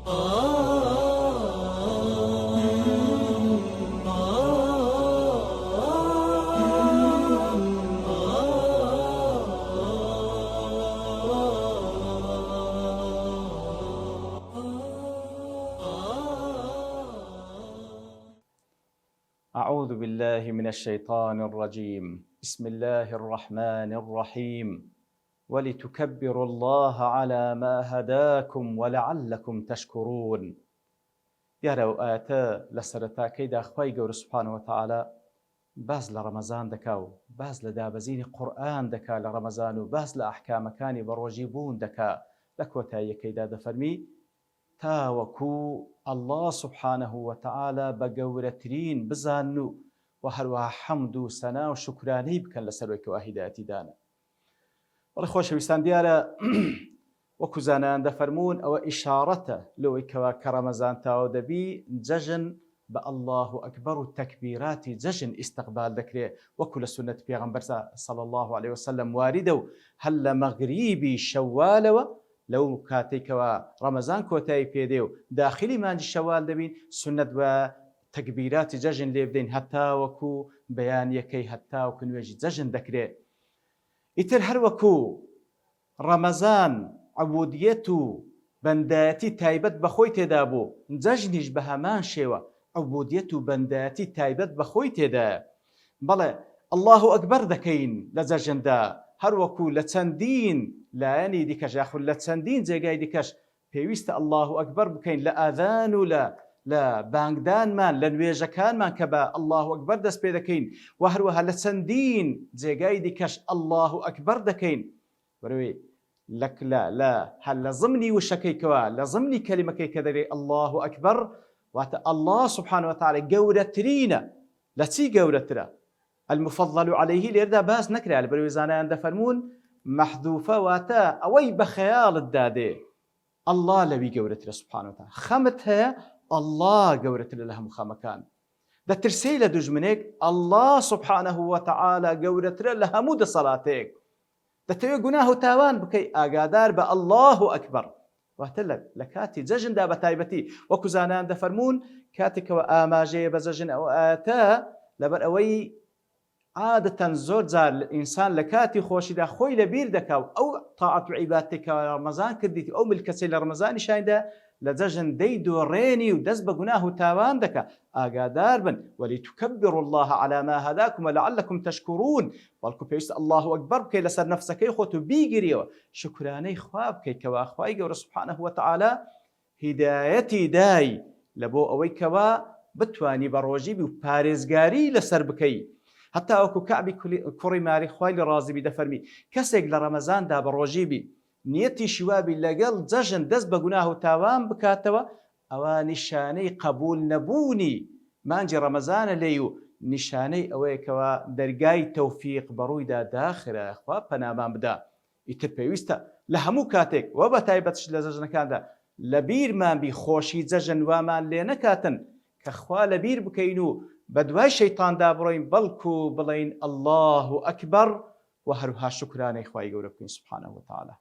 أعوذ بالله من الشيطان الرجيم. بسم الله الرحمن الرحيم. ولتكبروا الله على ما هداكم ولعلكم تشكرون. دیارە و ئاەتە لە سەرەتاکەیدا خوای گەورە سوبحانەوە وتەعالا باس لە ڕەمەزان دەکا و باس لە دابەزینی قورئان دەکا لە ڕەمەزان و باس لە ئەحکامەکانی بەڕۆژی بوون دەکا. لە کۆتاییەکەیدا دەفەرمی تاوەکو الله سبحانه وتعالى بە گەورەترین بزان و هەروەها حەمد و سەنا و شکرانەی بکەن لەسەرەوەیکەوە هیدایەتی دانا. بەڵێ خۆشەویستان، دیارە وەکو زانایان دەفەرمون ئەوە ئیشارەتە لەوەی کە ڕەمەزان تاوە دەبی جەژن بە الله ئەکبەر و تەکبیراتی جەژن ئیستەقبال دەکرێت، وەکو لە سونەت پێغەمبەر صلی الله عليه وسلم واریدە و هەر لە مەغریبی شەوالەوە لەو کاتێکەوە ڕەمەزان کۆتایی پێدێ و داخلی مانجی شەوال دەبین سونەت بە تەکبیراتی جەژن لێ بدەین هەتا وەکو بەیانیەکەی هەتا وەکو نوێژی جەژن دەکرێت. ئیتر هەر وەکو ڕەمەزان عەبودیەت و بەندایەتی تایبەت بەخۆی تێدا بوو، جەژنیش بە هەمان شێوە عەبودیەت و بەندایەتی تایبەت بەخۆی تێدایە. بەڵێ الله ئەکبەر دەکەین لە جەژندا، هەر وەکو لە چەندین لایەنی دیکەش یاخود لە چەندین جێگای دیکەش پێویستە الله ئەکبەر بکەین لە ئاذان و لە بانگدانمان لە نوێژەکانمان کە بە الله ئەکبەر دەست پێ دەکەین و هەروەها لە چەندین جێگای دیکەش الله ئەکبەر دەکەین. بەروێ هەر لە ضمنی وشەکەیکەوە لە ضمنی کەلیمەکەی کە دەرێ الله ئەکبەر واتە الله سبحانه وتعالى گەورەترینە. لە چی گەورەترە؟ المفضل عليه لێردا باس نەکرا، لە بەروێ زانایان دەفەرمون مەحذوفە واتە ئەوەی بە خەیاڵت دادێ الله لەوی گەورەترە سبحانه وتعالى. خەمت هەیە الله گەورەترە لە هەموو خەمەکان. دەترسەی لە دوژمنێک الله سبحانه وتعالى گەورەترە لە هەموو دەسەڵاتێک. دەتەوێت گوناه و تاوان بکەی ئاگادار بە الله ئەکبەر. واتە لە کاتی جەژندا بە تایبەتی وەکو زانایان دەفەرمون کاتێکەوە ئاماژەیە بە جەژن ئەو ئاەتە لەبەر ئەوەی عادەتەن زۆر جار ئینسان لە کاتی خۆشیدا خۆی لەبیر دەکا و ئەو تاعەت و عیبادەتێکەوە لە ڕەمەزان کردیت ئەو ملکەچەی لە ڕەمەزانی شایدا لە جەژن دەیدۆڕێنی و دەست بە گوناه و تاوان دەکا. ئاگادار بن وەلیتوکەبروا الله على ما هداكم ولعلكم تشكرون. بەڵکو پێویستە الله ئەکبەر بکەی لەسەر نەفسەکەی خۆت و بیگریەوە شکرانەی خوا بکەی کەوا خوای گەورە سوبحانه وتعالى هیدایەتی دای لە بۆ ئەوەی کەوا بتوانی بە ڕۆژی بی و پارێزگاری لەسەر بکەی. هەتا وەکو کەعبی کوڕی ماری خوای لە ڕازی بی دەفەرمی کەسێک لە ڕەمەزاندا بە ڕۆژی بی نیەتی شیوابی لەگەڵ جەژن دەست بە گوناه و تاوان بکاتەوە، ئەوە نیشانەی قبول نەبوونی مانجی ڕەمەزانە لێی و نیشانەی ئەوەیەکەوە دەرگای تەوفیق بەڕوویدا داخرە. خوا پەنامان بدا. ئیتر پێویستە لە هەموو کاتێک وە بە تایبەتش لە جەژنەکاندا لە بیرمان بی خۆشی جەژن وامان لێ نەکاتن کە خوا لە بیر بکەین و بە دوای شەیطاندا بڕۆین، بەڵکو بڵین الله ئەکبەر و هەروها شکرانەی خوای گەورە بکەین سبحانه وتعالى.